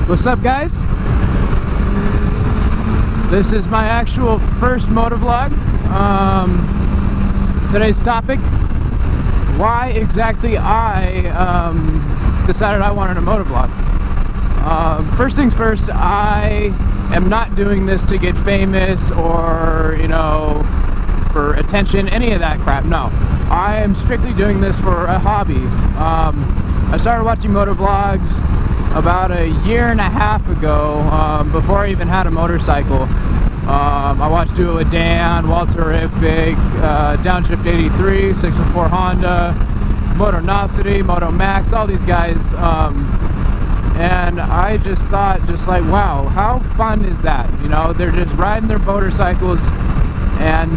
What's up, guys? This is my actual first motovlog. Today's topic, why exactly I decided I wanted a motovlog. First things first, I am not doing this to get famous or, you know, for attention, any of that crap. No, I am strictly doing this for a hobby. I started watching motovlogs about a year and a half ago, before I even had a motorcycle. I watched Do It With Dan, Walterific, Downshift 83, 614 Honda, Motonocity, Moto Max, all these guys. And I just thought, like, wow, how fun is that? You know, they're just riding their motorcycles and,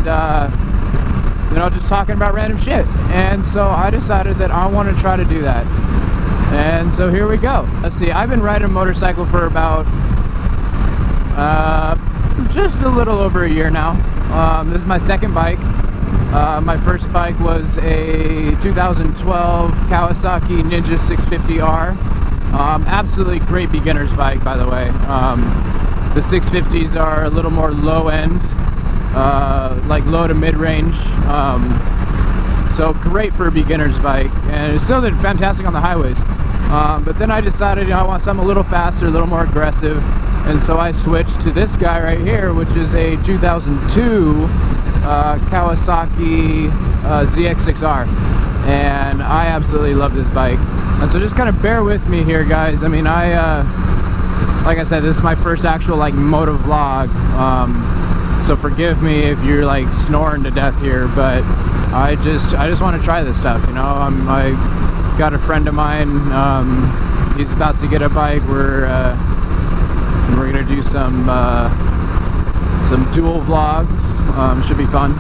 you know, just talking about random shit. And so I decided that I want to try to do that. And so here we go. Let's see, I've been riding a motorcycle for about just a little over a year now. This is my second bike. My first bike was a 2012 Kawasaki Ninja 650R. Absolutely great beginner's bike, by the way. The 650s are a little more low end, like low to mid-range. So great for a beginner's bike, and it still did fantastic on the highways. But then I decided, you know, I want something a little faster, a little more aggressive, and so I switched to this guy right here, which is a 2002 Kawasaki ZX6R, and I absolutely love this bike. And so just kind of bear with me here, guys. I mean, like I said, this is my first actual like motovlog, so forgive me if you're like snoring to death here, but I just want to try this stuff, you know. I got a friend of mine, he's about to get a bike. We're gonna do some dual vlogs. Should be fun.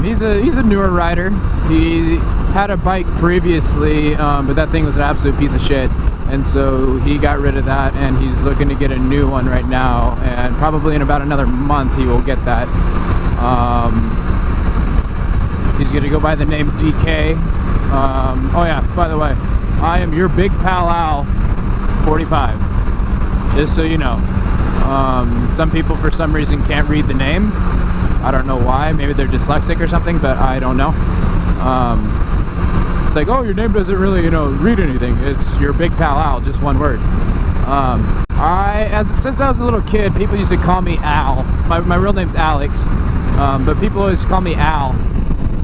He's a newer rider. He had a bike previously, but that thing was an absolute piece of shit, and so he got rid of that, and he's looking to get a new one right now, and probably in about another month he will get that. He's gonna go by the name DK. Oh yeah, by the way, I am your big pal Al 45, just so you know. Some people for some reason can't read the name. I don't know why, maybe they're dyslexic or something, but I don't know. It's like, oh, your name doesn't really, you know, read anything. It's your big pal Al, just one word. Since I was a little kid, people used to call me Al. My real name's Alex, but people always call me Al.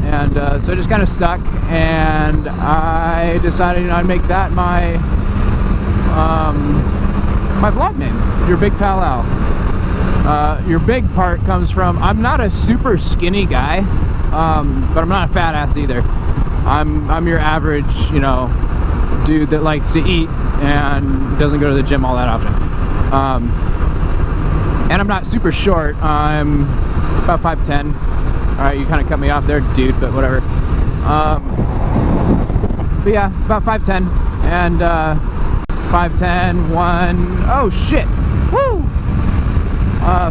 And so it just kind of stuck, and I decided, you know, I'd make that my my vlog name, Your Big Pal Al. Your big part comes from, I'm not a super skinny guy, but I'm not a fat ass either. I'm your average, you know, dude that likes to eat and doesn't go to the gym all that often. And I'm not super short. I'm about 5'10". Alright, you kind of cut me off there, dude, but whatever. But yeah, about 5'10", and 5'10", oh shit, woo!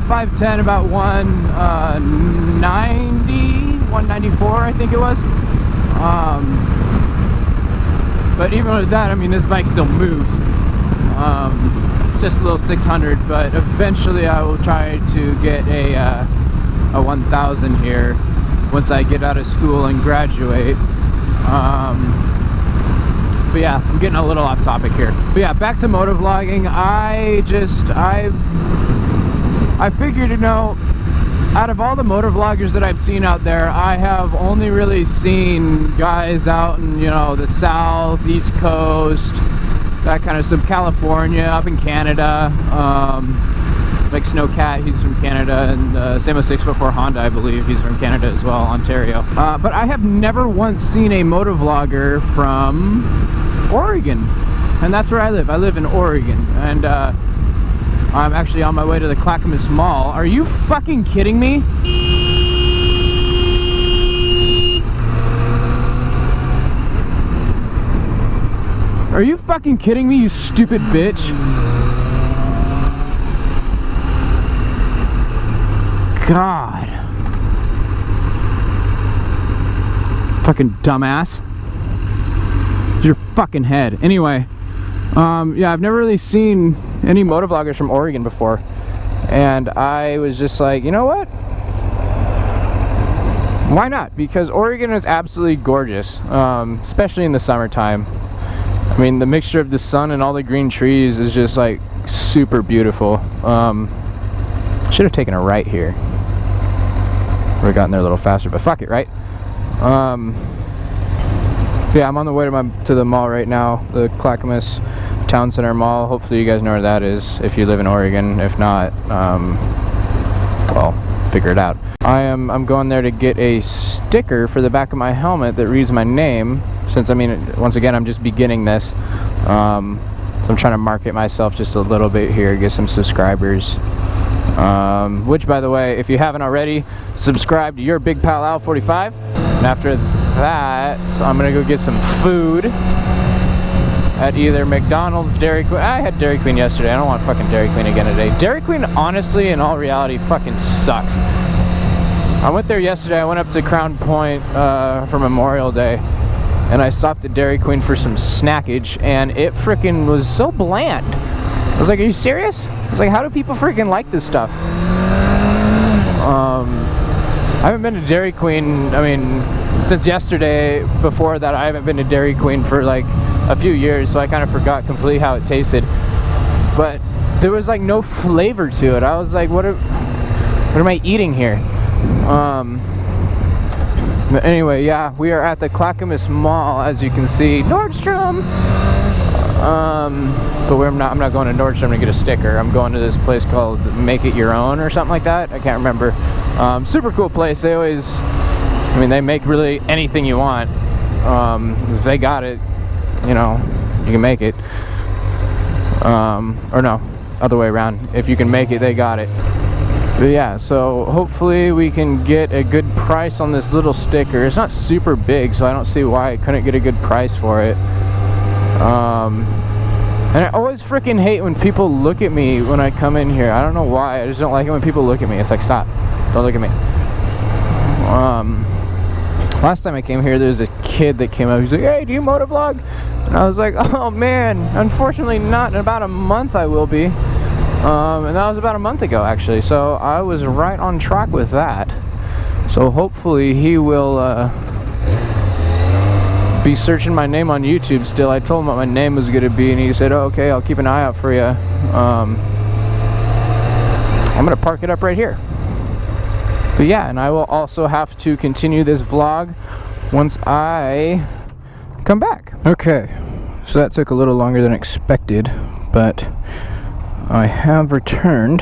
5'10", about 190, 194, I think it was. But even with that, I mean, this bike still moves. Just a little 600, but eventually I will try to get a 1000 here once I get out of school and graduate. But yeah, I'm getting a little off topic here. But yeah, back to motovlogging. I figured, you know, out of all the motovloggers that I've seen out there, I have only really seen guys out in, you know, the South, East Coast, that kind of, some California, up in Canada. Like Snowcat, he's from Canada, and same with 614 Honda, I believe, he's from Canada as well, Ontario. But I have never once seen a motovlogger from Oregon, and that's where I live. I live in Oregon, and I'm actually on my way to the Clackamas Mall. Are you fucking kidding me? Are you fucking kidding me, you stupid bitch? God. Fucking dumbass. Your fucking head. Anyway, Yeah, I've never really seen any motovloggers from Oregon before, and I was just like, you know what? Why not? Because Oregon is absolutely gorgeous, especially in the summertime. I mean, the mixture of the sun and all the green trees is just like super beautiful. Should have taken a right here. Would have gotten there a little faster, but fuck it, right? Yeah, I'm on the way to the mall right now, the Clackamas Town Center Mall. Hopefully you guys know where that is if you live in Oregon. If not, well, figure it out. I'm going there to get a sticker for the back of my helmet that reads my name, since, I mean, once again, I'm just beginning this. So I'm trying to market myself just a little bit here, get some subscribers. Which, by the way, if you haven't already, subscribe to your Big Pal Al 45. And after that, I'm gonna go get some food at either McDonald's, Dairy Queen. I had Dairy Queen yesterday. I don't want fucking Dairy Queen again today. Dairy Queen, honestly, in all reality, fucking sucks. I went there yesterday. I went up to Crown Point for Memorial Day, and I stopped at Dairy Queen for some snackage, and it freaking was so bland. I was like, are you serious? I was like, how do people freaking like this stuff? I haven't been to Dairy Queen, I mean, since yesterday. Before that, I haven't been to Dairy Queen for like a few years, so I kind of forgot completely how it tasted. But there was like no flavor to it. I was like, what am I eating here? But anyway, yeah, we are at the Clackamas Mall, as you can see. Nordstrom! But I'm not going to Nordstrom to get a sticker. I'm going to this place called Make It Your Own or something like that. I can't remember. Super cool place. They always, I mean, they make really anything you want. If they got it, you know, you can make it. Or no, other way around. If you can make it, they got it. But yeah, so hopefully we can get a good price on this little sticker. It's not super big, so I don't see why I couldn't get a good price for it. And I always freaking hate when people look at me when I come in here. I don't know why. I just don't like it when people look at me. It's like, stop. Don't look at me. Last time I came here, there was a kid that came up. He's like, hey, do you motovlog? And I was like, oh man, unfortunately not. In about a month I will be. And that was about a month ago, actually. So I was right on track with that. So hopefully he will be searching my name on YouTube still. I told him what my name was going to be, and he said, oh, okay, I'll keep an eye out for you. I'm going to park it up right here. But yeah, and I will also have to continue this vlog once I come back. Okay, so that took a little longer than expected, but I have returned.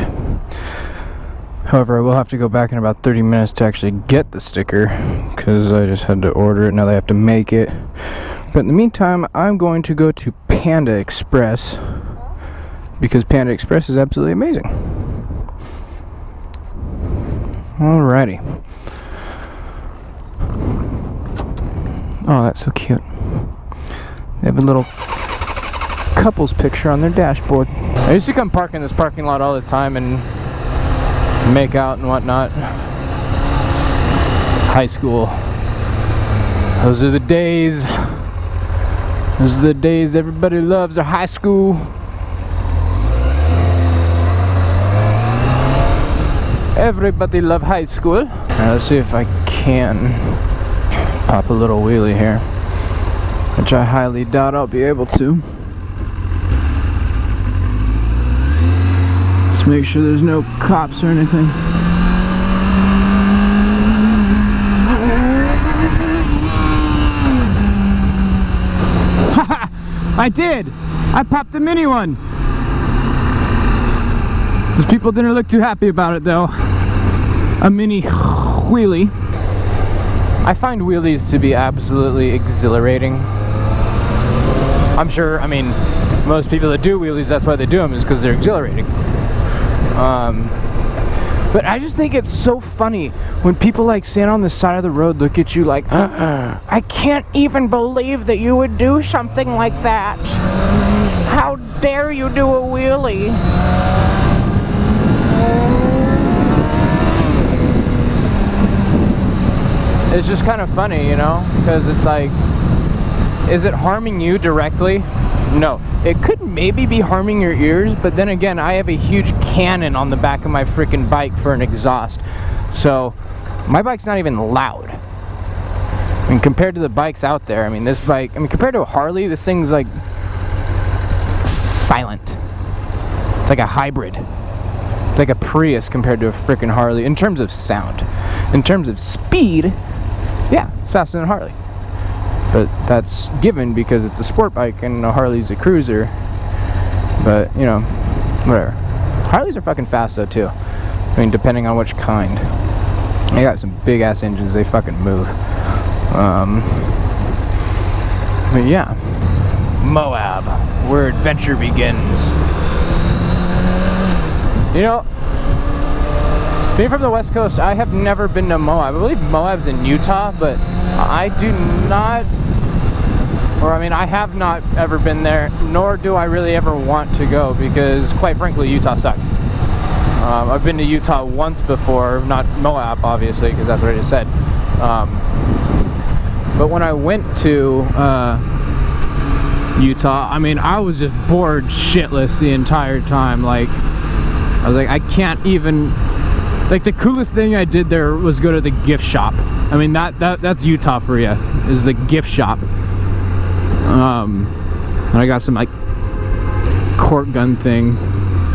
However, I will have to go back in about 30 minutes to actually get the sticker, because I just had to order it. Now they have to make it. But in the meantime, I'm going to go to Panda Express, because Panda Express is absolutely amazing. Alrighty. Oh, that's so cute. They have a little couple's picture on their dashboard. I used to come park in this parking lot all the time and make out and whatnot. High school. Those are the days. Those are the days everybody loves their high school. Everybody love high school. Alright, let's see if I can pop a little wheelie here, which I highly doubt I'll be able to. Just make sure there's no cops or anything. Haha! I did! I popped a mini one! These people didn't look too happy about it though. A mini wheelie. I find wheelies to be absolutely exhilarating. I'm sure, I mean, most people that do wheelies, that's why they do them, is because they're exhilarating. But I just think it's so funny when people like stand on the side of the road, look at you like, I can't even believe that you would do something like that. How dare you do a wheelie? It's just kind of funny, you know, because it's like, is it harming you directly? No. It could maybe be harming your ears, but then again, I have a huge cannon on the back of my freaking bike for an exhaust. So, my bike's not even loud. I mean, compared to the bikes out there, I mean, this bike, I mean, compared to a Harley, this thing's like silent. It's like a hybrid. It's like a Prius compared to a freaking Harley in terms of sound. In terms of speed, yeah, it's faster than a Harley. But that's given because it's a sport bike and a Harley's a cruiser. But, you know, whatever. Harleys are fucking fast though too. I mean, depending on which kind. They got some big ass engines, they fucking move. But yeah. Moab, where adventure begins. You know, being from the West Coast, I have never been to Moab. I believe Moab's in Utah, but I do not, or I mean, I have not ever been there, nor do I really ever want to go, because quite frankly, Utah sucks. I've been to Utah once before, not Moab, obviously, because that's what I just said. But when I went to Utah, I mean, I was just bored shitless the entire time. Like, I was like, I can't even, like, the coolest thing I did there was go to the gift shop. I mean, that's Utah for you, is the gift shop. And I got some, like, cork gun thing.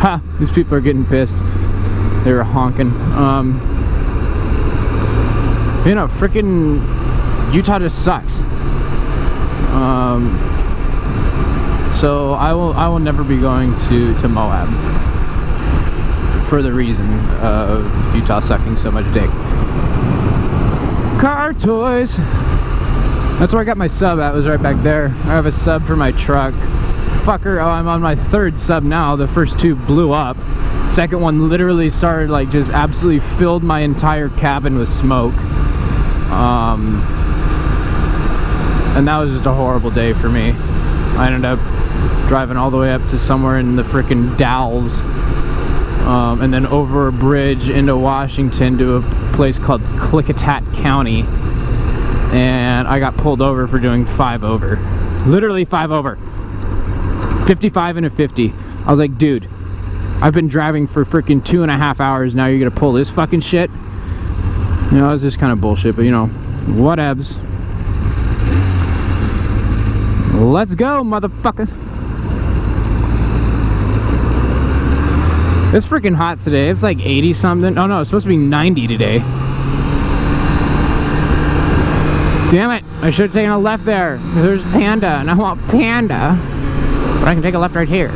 Ha! These people are getting pissed. They were honking. You know, freaking Utah just sucks. So I will never be going to Moab for the reason of Utah sucking so much dick. Car toys. That's where I got my sub at, was right back there. I have a sub for my truck. Fucker, oh, I'm on my third sub now. The first two blew up. Second one literally started, like, just absolutely filled my entire cabin with smoke. And that was just a horrible day for me. I ended up driving all the way up to somewhere in the frickin' Dalles, and then over a bridge into Washington to a place called Klickitat County, and I got pulled over for doing 5 over. Literally 5 over. 55 and a 50. I was like, dude, I've been driving for freaking 2.5 hours, now you're gonna pull this fucking shit? You know, it's just kind of bullshit, but you know, whatevs. Let's go, motherfucker. It's freaking hot today. It's like 80 something. Oh no, it's supposed to be 90 today. Damn it, I should have taken a left there. There's Panda, and I want Panda. But I can take a left right here.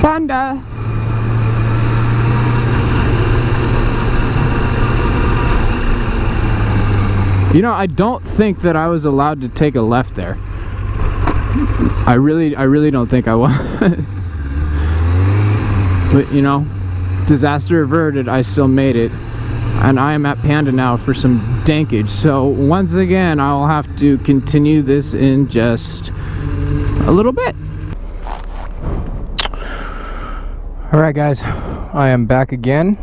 Panda. You know, I don't think that I was allowed to take a left there. I really don't think I was. But you know, disaster averted, I still made it. And I am at Panda now for some dankage. So once again, I'll have to continue this in just a little bit. Alright guys, I am back again.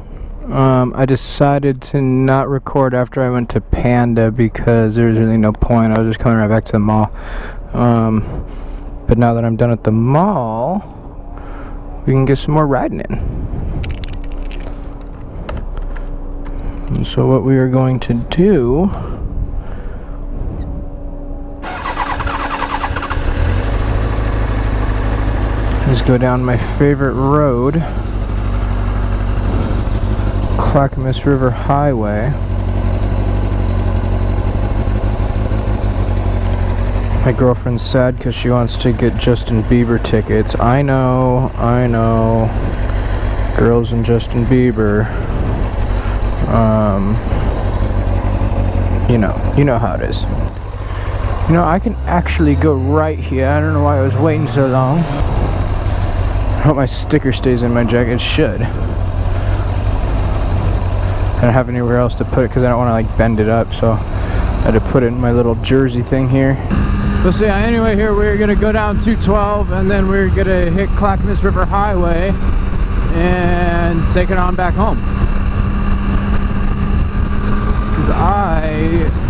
I decided to not record after I went to Panda because there's really no point. I was just coming right back to the mall. But now that I'm done at the mall, we can get some more riding in. And so what we are going to do is go down my favorite road, Clackamas River Highway. My girlfriend's sad because she wants to get Justin Bieber tickets. I know. Girls and Justin Bieber. You know how it is. You know, I can actually go right here. I don't know why I was waiting so long. I hope my sticker stays in my jacket. It should. I don't have anywhere else to put it because I don't want to like bend it up, so I had to put it in my little jersey thing here. But so yeah, anyway, here we're gonna go down 212 and then we're gonna hit Clackamas River Highway and take it on back home. because I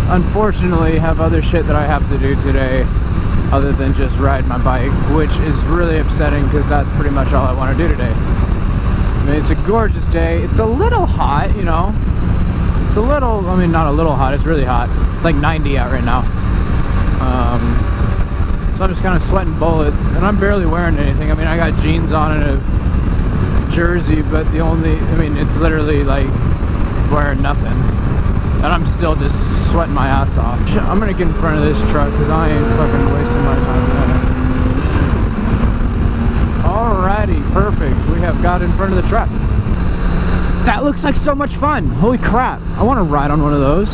unfortunately have other shit that I have to do today other than just ride my bike, which is really upsetting because that's pretty much all I want to do today. I mean, it's a gorgeous day. It's a little hot, you know. It's a little, I mean, not a little hot, it's really hot. It's like 90 out right now. So I'm just kind of sweating bullets, and I'm barely wearing anything. I mean, I got jeans on and a jersey, but the only, I mean, it's literally like wearing nothing. And I'm still just sweating my ass off. I'm gonna get in front of this truck because I ain't fucking wasting my time with that. Alrighty, perfect. We have got in front of the truck. That looks like so much fun. Holy crap. I want to ride on one of those.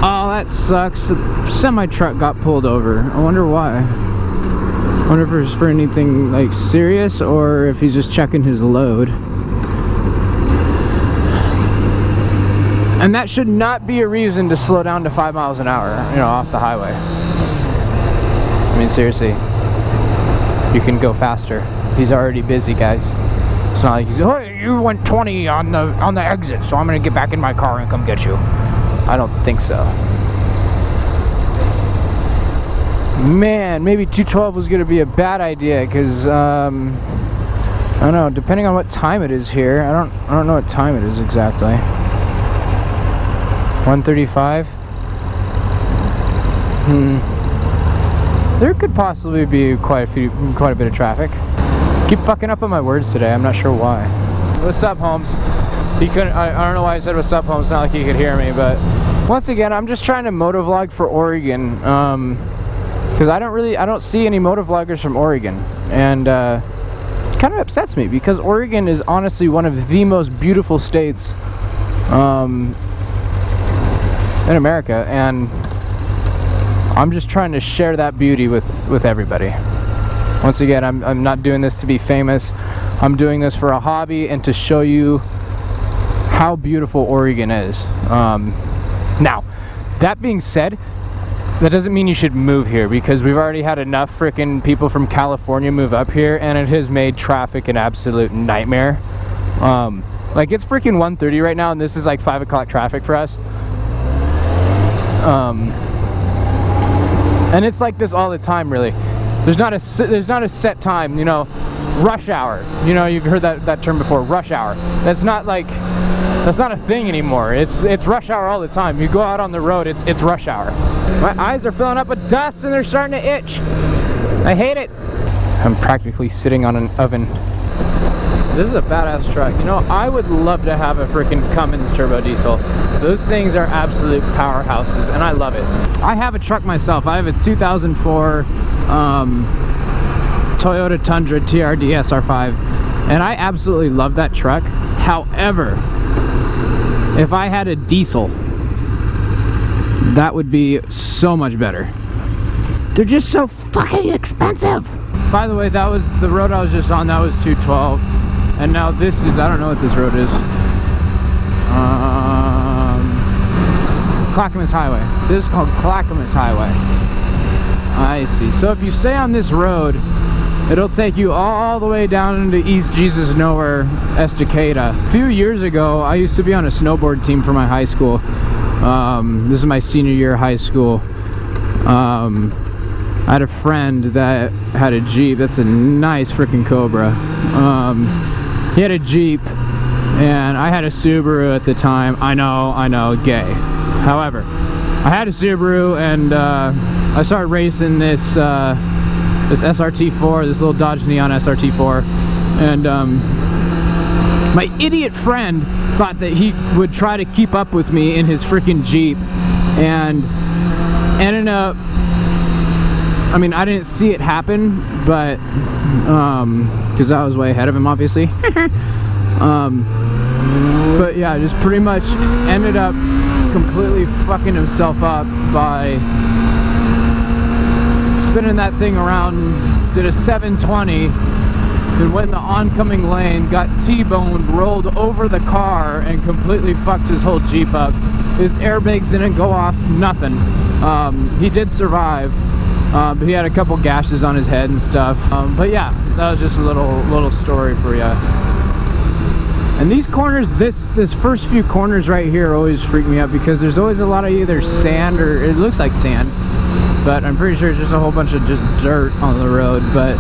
Oh, that sucks. The semi-truck got pulled over. I wonder why. I wonder if it's for anything like serious or if he's just checking his load. And that should not be a reason to slow down to 5 miles an hour, you know, off the highway. I mean, seriously. You can go faster. He's already busy, guys. It's not like he's, oh, you went 20 on the exit, so I'm gonna get back in my car and come get you. I don't think so. Man, maybe 212 was gonna be a bad idea because I don't know. Depending on what time it is here, I don't know what time it is exactly. 1:35. There could possibly be quite a bit of traffic. Keep fucking up on my words today. I'm not sure why. What's up, Holmes? He couldn't. I don't know why I said what's up, Holmes. It's not like he could hear me, but once again, I'm just trying to motovlog for Oregon, because I don't see any motovloggers from Oregon, and it kind of upsets me because Oregon is honestly one of the most beautiful states in America, and I'm just trying to share that beauty with everybody. Once again, I'm not doing this to be famous. I'm doing this for a hobby and to show you how beautiful Oregon is. Now, that being said, that doesn't mean you should move here because we've already had enough freaking people from California move up here and it has made traffic an absolute nightmare. Like, it's freaking 1:30 right now and this is like 5 o'clock traffic for us. And it's like this all the time, really. There's not a set time, you know. Rush hour, you know, you've heard that term before. Rush hour. That's not a thing anymore. It's rush hour all the time. You go out on the road, it's rush hour. My eyes are filling up with dust and they're starting to itch. I hate it. I'm practically sitting on an oven. This is a badass truck. You know, I would love to have a freaking Cummins turbo diesel. Those things are absolute powerhouses, and I love it. I have a truck myself. I have a 2004 Toyota Tundra TRD SR5, and I absolutely love that truck. However, if I had a diesel, that would be so much better. They're just so fucking expensive. By the way, that was the road I was just on. That was 212. And now this is, I don't know what this road is. Clackamas Highway. This is called Clackamas Highway. I see. So if you stay on this road, it'll take you all the way down into East Jesus Nowhere, Estacada. A few years ago, I used to be on a snowboard team for my high school. This is my senior year of high school. I had a friend that had a Jeep. That's a nice freaking Cobra. He had a Jeep, and I had a Subaru at the time. I know, gay. However, I had a Subaru, and I started racing this SRT4, this little Dodge Neon SRT4, and my idiot friend thought that he would try to keep up with me in his freaking Jeep, and ended up, I mean, I didn't see it happen, but because I was way ahead of him, obviously. But yeah, just pretty much ended up completely fucking himself up by spinning that thing around. Did a 720, then went in the oncoming lane, got T-boned, rolled over the car, and completely fucked his whole Jeep up. His airbags didn't go off, nothing. He did survive. But he had a couple gashes on his head and stuff. But yeah, that was just a little story for you. And these corners, this first few corners right here always freak me out because there's always a lot of either sand or it looks like sand, but I'm pretty sure it's just a whole bunch of just dirt on the road. But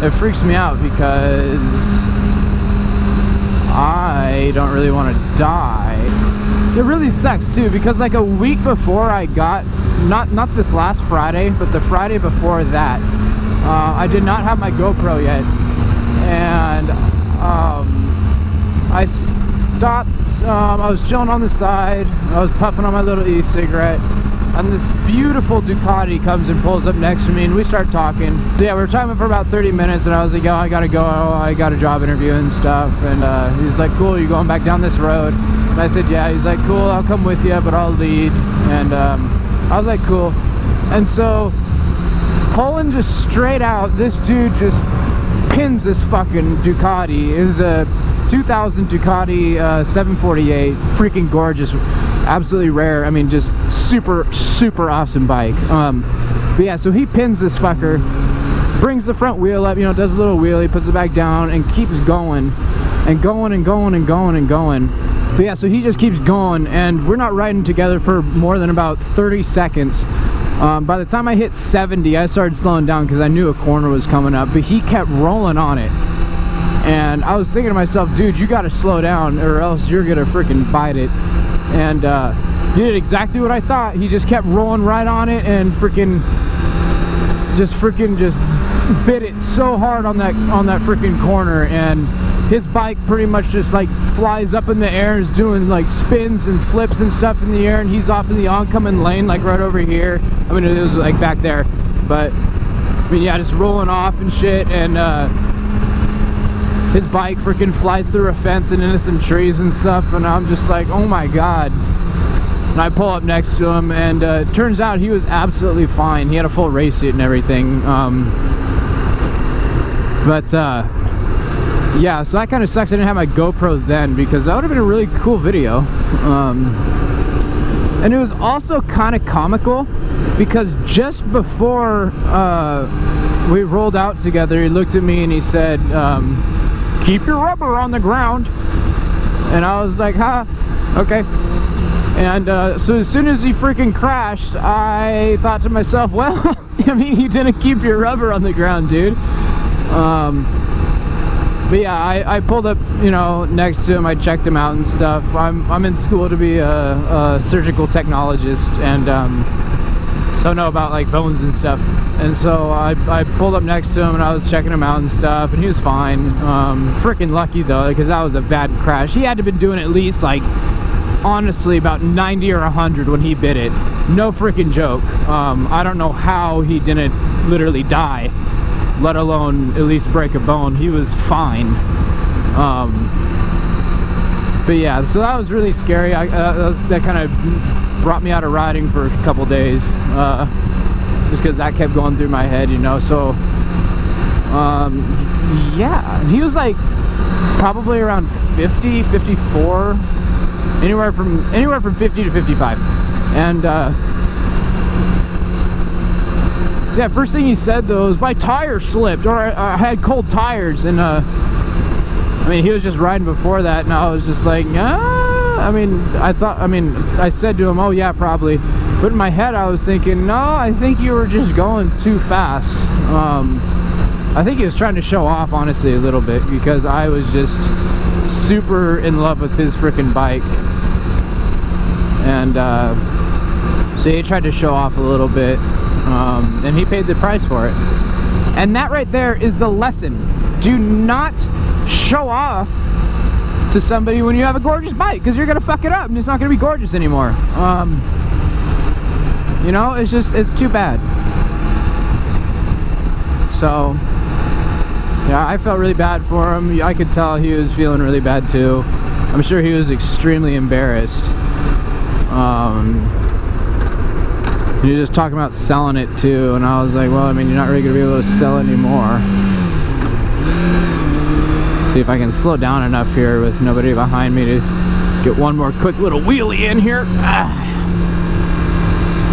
it freaks me out because I don't really want to die. It really sucks too because like a week before I got, not this last Friday, but the Friday before that, I did not have my GoPro yet, and I stopped, I was chilling on the side, I was puffing on my little e-cigarette, and this beautiful Ducati comes and pulls up next to me, and we start talking. So yeah, we were talking for about 30 minutes, and I was like, oh, I gotta go, I got a job interview and stuff, and he was like, cool, you going back down this road? And I said, yeah. He's like, cool, I'll come with you, but I'll lead. And I was like, cool. And so, pulling just straight out, this dude just pins this fucking Ducati. It was a 2000 Ducati 748, freaking gorgeous, absolutely rare. I mean, just super awesome bike. But yeah, so he pins this fucker, brings the front wheel up, you know, does a little wheelie, puts it back down, and keeps going and going and going and going and going. But yeah, so he just keeps going, and we're not riding together for more than about 30 seconds. By the time I hit 70, I started slowing down because I knew a corner was coming up, but he kept rolling on it. And I was thinking to myself, dude, you gotta slow down or else you're gonna freaking bite it. And he did exactly what I thought. He just kept rolling right on it and just bit it so hard on that freaking corner, and his bike pretty much just like flies up in the air and is doing like spins and flips and stuff in the air, and he's off in the oncoming lane like right over here. I mean, it was like back there, but I mean, yeah, just rolling off and shit. And his bike freaking flies through a fence and into some trees and stuff, and I'm just like, oh my god. And I pull up next to him, and it turns out he was absolutely fine. He had a full race suit and everything. Yeah, so that kind of sucks I didn't have my GoPro then, because that would have been a really cool video. And it was also kind of comical because just before we rolled out together, he looked at me and he said, keep your rubber on the ground. And I was like, huh, okay. And so as soon as he freaking crashed, I thought to myself, well, I mean, you didn't keep your rubber on the ground, dude. But yeah, I pulled up, you know, next to him. I checked him out and stuff. I'm in school to be a surgical technologist, and so I know about like bones and stuff. And so I pulled up next to him and I was checking him out and stuff, and he was fine. Freaking lucky though, because that was a bad crash. He had to have been doing at least like, honestly, about 90 or 100 when he bit it. No freaking joke. I don't know how he didn't literally die, let alone at least break a bone. He was fine. But yeah, so that was really scary. That kind of brought me out of riding for a couple days, just because that kept going through my head, you know. So yeah, and he was like probably around 50, 54, anywhere from 50 to 55. And so yeah, first thing he said though was my tire slipped, or I had cold tires. And I mean, he was just riding before that, and I was just like, I mean, I said to him, oh yeah, probably. But in my head I was thinking, no, I think you were just going too fast. I think he was trying to show off, honestly, a little bit, because I was just super in love with his freaking bike. And so he tried to show off a little bit, and he paid the price for it. And that right there is the lesson. Do not show off to somebody when you have a gorgeous bike, because you're gonna fuck it up and it's not gonna be gorgeous anymore. You know, it's too bad. So yeah, I felt really bad for him. I could tell he was feeling really bad too. I'm sure he was extremely embarrassed. He was just talking about selling it too, and I was like, well, I mean, you're not really gonna be able to sell it anymore. See if I can slow down enough here with nobody behind me to get one more quick little wheelie in here.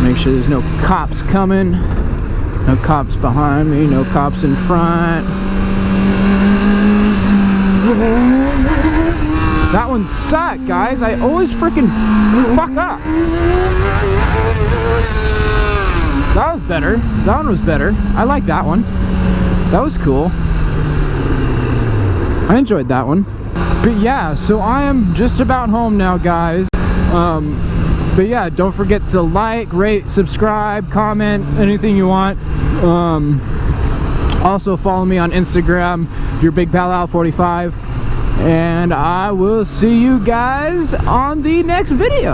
Make sure there's no cops coming, no cops behind me, no cops in front. That one sucked, guys. I always freaking fuck up. That was better. That one was better. I like that one. That was cool. I enjoyed that one. But yeah, so I am just about home now, guys. But yeah, don't forget to like, rate, subscribe, comment, anything you want. Also follow me on Instagram, your big pal Al45. And I will see you guys on the next video.